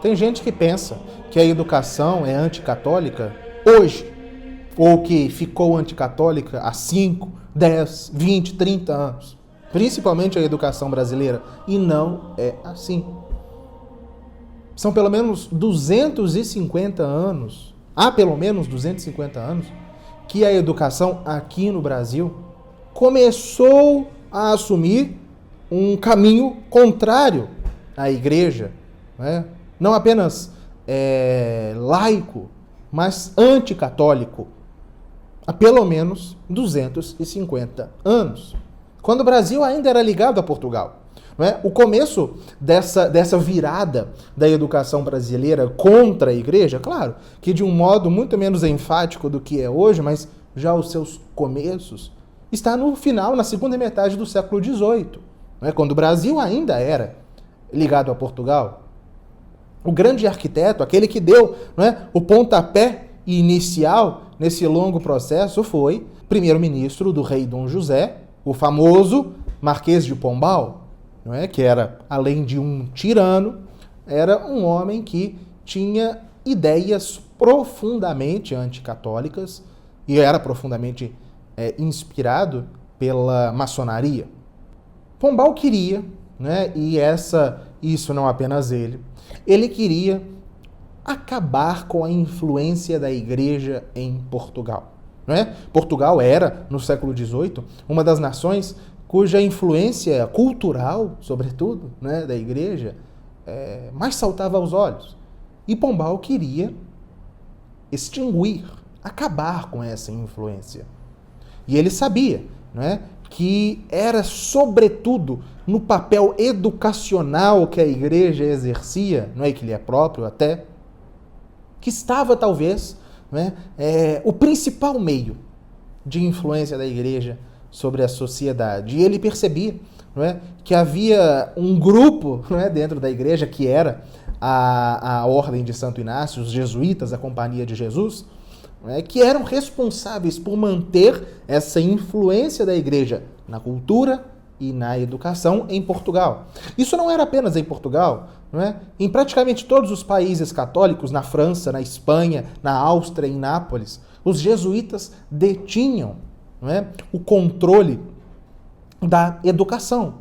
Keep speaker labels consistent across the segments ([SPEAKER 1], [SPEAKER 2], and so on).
[SPEAKER 1] Tem gente que pensa que a educação é anticatólica hoje, ou que ficou anticatólica há 5, 10, 20, 30 anos. Principalmente a educação brasileira. E não é assim. São pelo menos 250 anos, há pelo menos 250 anos, que a educação aqui no Brasil começou a assumir um caminho contrário à igreja, né? Não apenas laico, mas anticatólico, há pelo menos 250 anos, quando o Brasil ainda era ligado a Portugal. Não é? O começo dessa virada da educação brasileira contra a igreja, claro, que de um modo muito menos enfático do que é hoje, mas já os seus começos, está no final, na segunda metade do século XVIII, não é? Quando o Brasil ainda era ligado a Portugal. O grande arquiteto, aquele que deu, não é, o pontapé inicial nesse longo processo, foi primeiro-ministro do rei Dom José, o famoso Marquês de Pombal, não é? Que era, além de um tirano, era um homem que tinha ideias profundamente anticatólicas e era profundamente inspirado pela maçonaria. Pombal queria, né, e isso não apenas ele queria acabar com a influência da igreja em Portugal. Não é? Portugal era, no século XVIII, uma das nações cuja influência cultural, sobretudo, né, da igreja, mais saltava aos olhos. E Pombal queria extinguir, acabar com essa influência. E ele sabia, né, que era sobretudo no papel educacional que a igreja exercia, não é, que lhe é próprio até, que estava talvez, né, o principal meio de influência da igreja sobre a sociedade. E ele percebia, não é, que havia um grupo, não é, dentro da igreja, que era a Ordem de Santo Inácio, os jesuítas, a Companhia de Jesus, não é, que eram responsáveis por manter essa influência da igreja na cultura e na educação em Portugal. Isso não era apenas em Portugal, não é? Em praticamente todos os países católicos, na França, na Espanha, na Áustria, em Nápoles, os jesuítas detinham, não é, o controle da educação.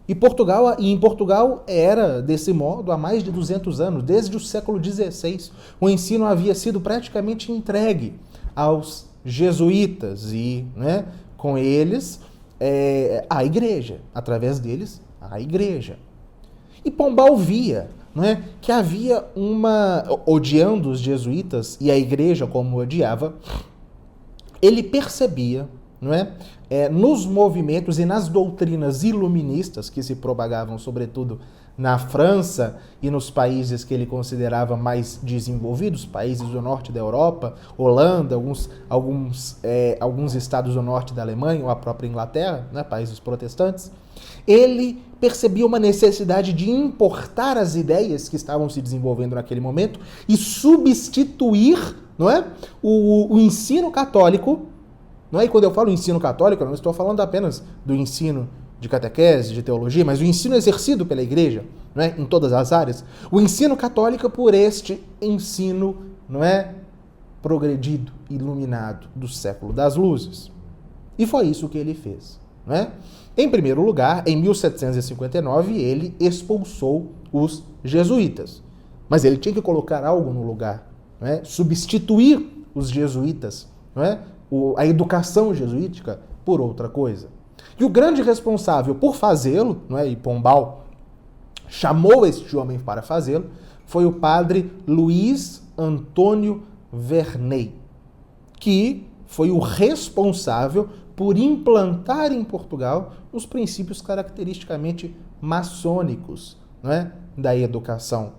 [SPEAKER 1] E em Portugal era desse modo há mais de 200 anos, desde o século XVI. O ensino havia sido praticamente entregue aos jesuítas e, né, com eles, a igreja, através deles, a igreja. E Pombal via, não é, que havia odiando os jesuítas e a igreja como odiava, ele percebia, não é, nos movimentos e nas doutrinas iluministas que se propagavam, sobretudo na França e nos países que ele considerava mais desenvolvidos, países do norte da Europa, Holanda, alguns estados do norte da Alemanha, ou a própria Inglaterra, né, países protestantes, ele percebia uma necessidade de importar as ideias que estavam se desenvolvendo naquele momento e substituir, não é, o ensino católico. Não é? E quando eu falo ensino católico, eu não estou falando apenas do ensino de catequese, de teologia, mas o ensino exercido pela igreja, não é, em todas as áreas. O ensino católico por este ensino, não é, progredido, iluminado do século das luzes. E foi isso que ele fez, não é? Em primeiro lugar, em 1759, ele expulsou os jesuítas. Mas ele tinha que colocar algo no lugar, não é? Substituir os jesuítas, não é? A educação jesuítica por outra coisa. E o grande responsável por fazê-lo, não é, e Pombal chamou este homem para fazê-lo, foi o padre Luís Antônio Verney, que foi o responsável por implantar em Portugal os princípios caracteristicamente maçônicos, não é, da educação.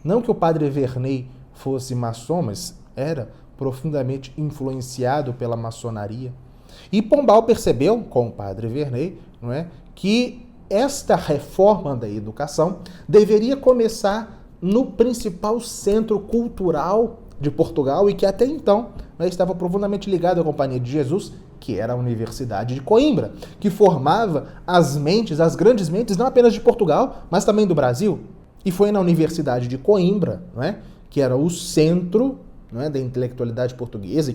[SPEAKER 1] Não que o padre Verney fosse maçom, mas era profundamente influenciado pela maçonaria. E Pombal percebeu, com o padre Verney, não é, que esta reforma da educação deveria começar no principal centro cultural de Portugal e que até então, né, estava profundamente ligado à Companhia de Jesus, que era a Universidade de Coimbra, que formava as grandes mentes, não apenas de Portugal, mas também do Brasil. E foi na Universidade de Coimbra, não é, que era o centro, não é, da intelectualidade portuguesa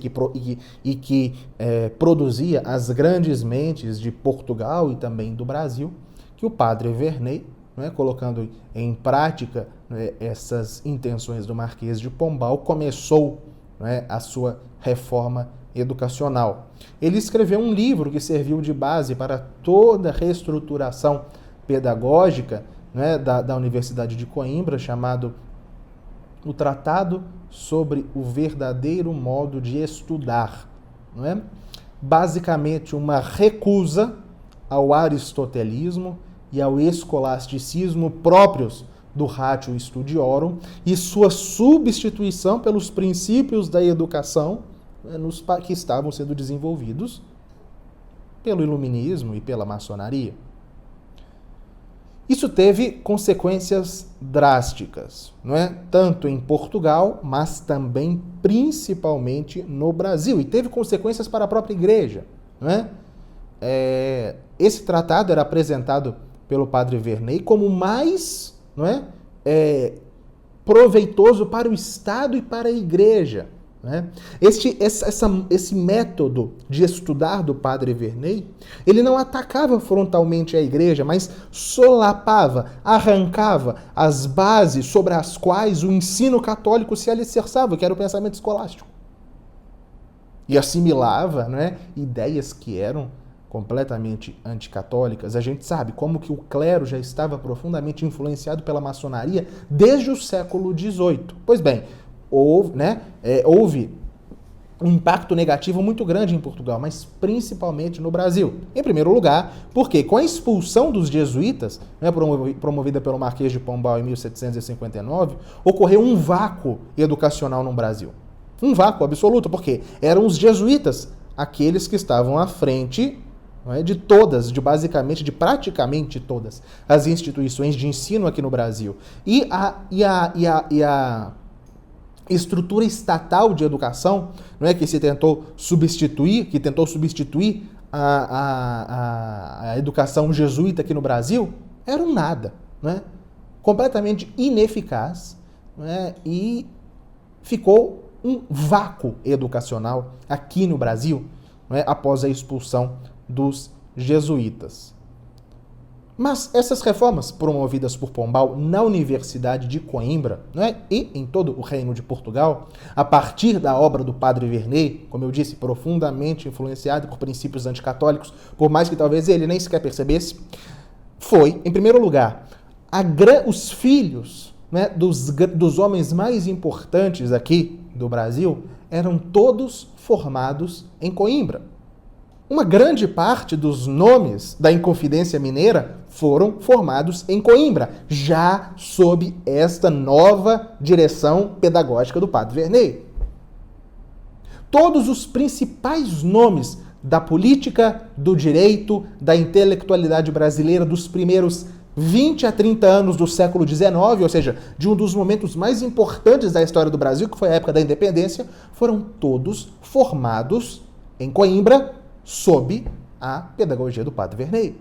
[SPEAKER 1] e que produzia as grandes mentes de Portugal e também do Brasil, que o padre Verney, não é, colocando em prática, não é, essas intenções do Marquês de Pombal, começou, não é, a sua reforma educacional. Ele escreveu um livro que serviu de base para toda a reestruturação pedagógica, não é, da Universidade de Coimbra, chamado O Tratado sobre o Verdadeiro Modo de Estudar. Não é? Basicamente, uma recusa ao aristotelismo e ao escolasticismo próprios do Ratio Studiorum e sua substituição pelos princípios da educação, né, que estavam sendo desenvolvidos pelo iluminismo e pela maçonaria. Isso teve consequências drásticas, não é? Tanto em Portugal, mas também principalmente no Brasil. E teve consequências para a própria igreja, não é? Esse tratado era apresentado pelo padre Verney como mais, não é, proveitoso para o Estado e para a igreja. Né? Esse método de estudar do padre Verney, ele não atacava frontalmente a igreja, mas solapava, arrancava as bases sobre as quais o ensino católico se alicerçava, que era o pensamento escolástico. E assimilava, né, ideias que eram completamente anticatólicas. A gente sabe como que o clero já estava profundamente influenciado pela maçonaria desde o século XVIII. Pois bem, houve um impacto negativo muito grande em Portugal, mas principalmente no Brasil. Em primeiro lugar, porque com a expulsão dos jesuítas, né, promovida pelo Marquês de Pombal em 1759, ocorreu um vácuo educacional no Brasil. Um vácuo absoluto, porque eram os jesuítas aqueles que estavam à frente, não é, de praticamente todas as instituições de ensino aqui no Brasil. E a estrutura estatal de educação, não é, que tentou substituir a educação jesuíta aqui no Brasil, era um nada, não é? Completamente ineficaz, não é? E ficou um vácuo educacional aqui no Brasil, não é, após a expulsão dos jesuítas. Mas essas reformas promovidas por Pombal na Universidade de Coimbra, não é, e em todo o Reino de Portugal, a partir da obra do padre Verney, como eu disse, profundamente influenciado por princípios anticatólicos, por mais que talvez ele nem sequer percebesse, foi, em primeiro lugar, os filhos, né, dos homens mais importantes aqui do Brasil eram todos formados em Coimbra. Uma grande parte dos nomes da Inconfidência Mineira foram formados em Coimbra, já sob esta nova direção pedagógica do padre Verney. Todos os principais nomes da política, do direito, da intelectualidade brasileira dos primeiros 20 a 30 anos do século XIX, ou seja, de um dos momentos mais importantes da história do Brasil, que foi a época da independência, foram todos formados em Coimbra, sob a pedagogia do padre Verney,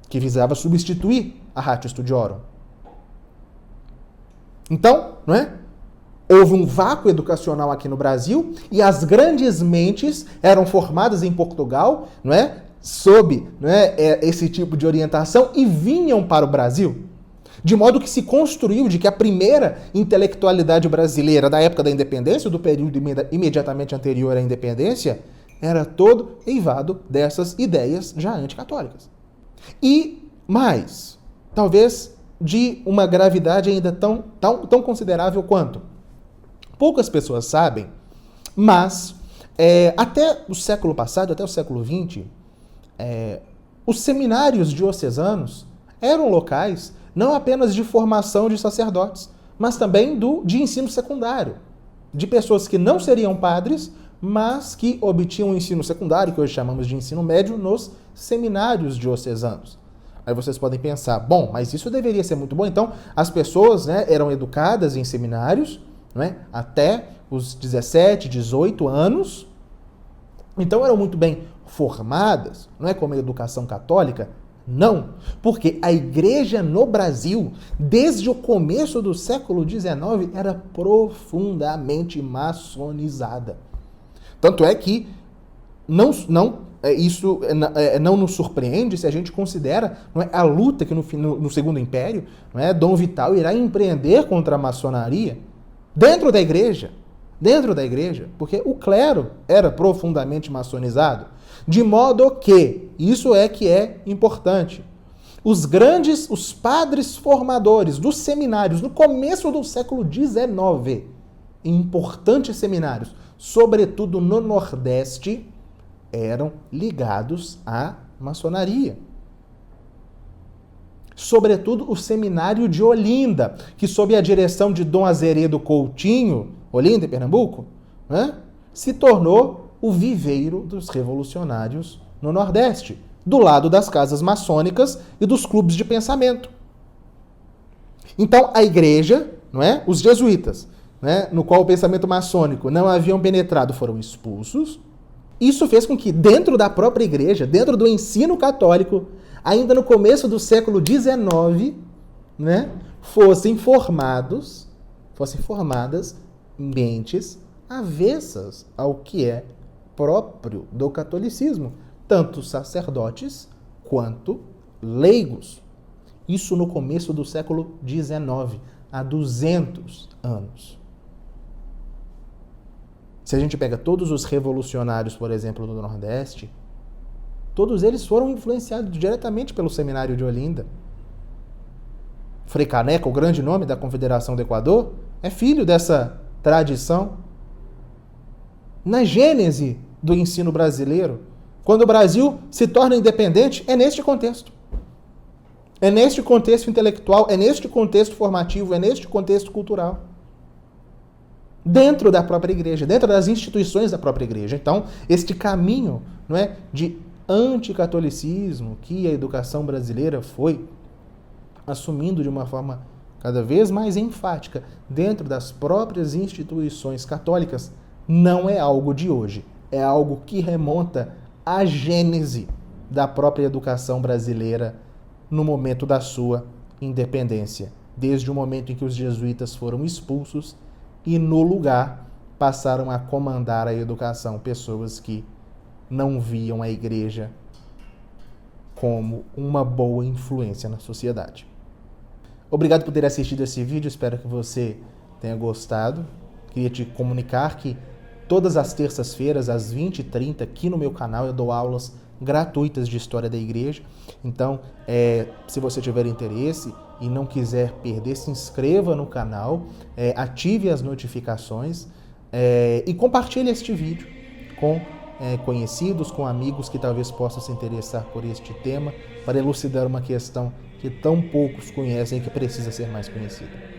[SPEAKER 1] que visava substituir a Ratio Studiorum. Então, não é? Houve um vácuo educacional aqui no Brasil e as grandes mentes eram formadas em Portugal, não é? Sob, não é, esse tipo de orientação e vinham para o Brasil. De modo que se construiu de que a primeira intelectualidade brasileira da época da independência, do período imediatamente anterior à independência, era todo eivado dessas ideias já anticatólicas. E mais, talvez de uma gravidade ainda tão considerável quanto. Poucas pessoas sabem, mas até o século passado, até o século XX, os seminários diocesanos eram locais não apenas de formação de sacerdotes, mas também de ensino secundário, de pessoas que não seriam padres, mas que obtinham o ensino secundário, que hoje chamamos de ensino médio, nos seminários diocesanos. Aí vocês podem pensar, bom, mas isso deveria ser muito bom. Então, as pessoas, né, eram educadas em seminários, não é, até os 17, 18 anos, então eram muito bem formadas, não é como a educação católica? Não, porque a igreja no Brasil, desde o começo do século XIX, era profundamente maçonizada. Tanto é que isso não nos surpreende se a gente considera, não é, a luta que no Segundo Império, não é, Dom Vital irá empreender contra a maçonaria dentro da igreja, porque o clero era profundamente maçonizado, de modo que, isso é que é importante, os padres formadores dos seminários no começo do século XIX, importantes seminários, sobretudo no Nordeste, eram ligados à maçonaria. Sobretudo o seminário de Olinda, que sob a direção de Dom Azeredo Coutinho, Olinda, em Pernambuco, né, se tornou o viveiro dos revolucionários no Nordeste, do lado das casas maçônicas e dos clubes de pensamento. Então, a igreja, não é, os jesuítas, né, no qual o pensamento maçônico não haviam penetrado, foram expulsos. Isso fez com que, dentro da própria igreja, dentro do ensino católico, ainda no começo do século XIX, né, fossem formadas mentes avessas ao que é próprio do catolicismo, tanto sacerdotes quanto leigos. Isso no começo do século XIX, há 200 anos. Se a gente pega todos os revolucionários, por exemplo, do Nordeste, todos eles foram influenciados diretamente pelo Seminário de Olinda. Frei Caneca, o grande nome da Confederação do Equador, é filho dessa tradição. Na gênese do ensino brasileiro, quando o Brasil se torna independente, é neste contexto. É neste contexto intelectual, é neste contexto formativo, é neste contexto cultural. Dentro da própria igreja, dentro das instituições da própria igreja. Então, este caminho, não é, de anticatolicismo que a educação brasileira foi assumindo de uma forma cada vez mais enfática dentro das próprias instituições católicas, não é algo de hoje. É algo que remonta à gênese da própria educação brasileira no momento da sua independência, desde o momento em que os jesuítas foram expulsos e, no lugar, passaram a comandar a educação pessoas que não viam a igreja como uma boa influência na sociedade. Obrigado por ter assistido esse vídeo, espero que você tenha gostado. Queria te comunicar que todas as terças-feiras, às 20h30, aqui no meu canal, eu dou aulas gratuitas de História da Igreja. Então, se você tiver interesse e não quiser perder, se inscreva no canal, ative as notificações e compartilhe este vídeo com conhecidos, com amigos que talvez possam se interessar por este tema, para elucidar uma questão que tão poucos conhecem e que precisa ser mais conhecida.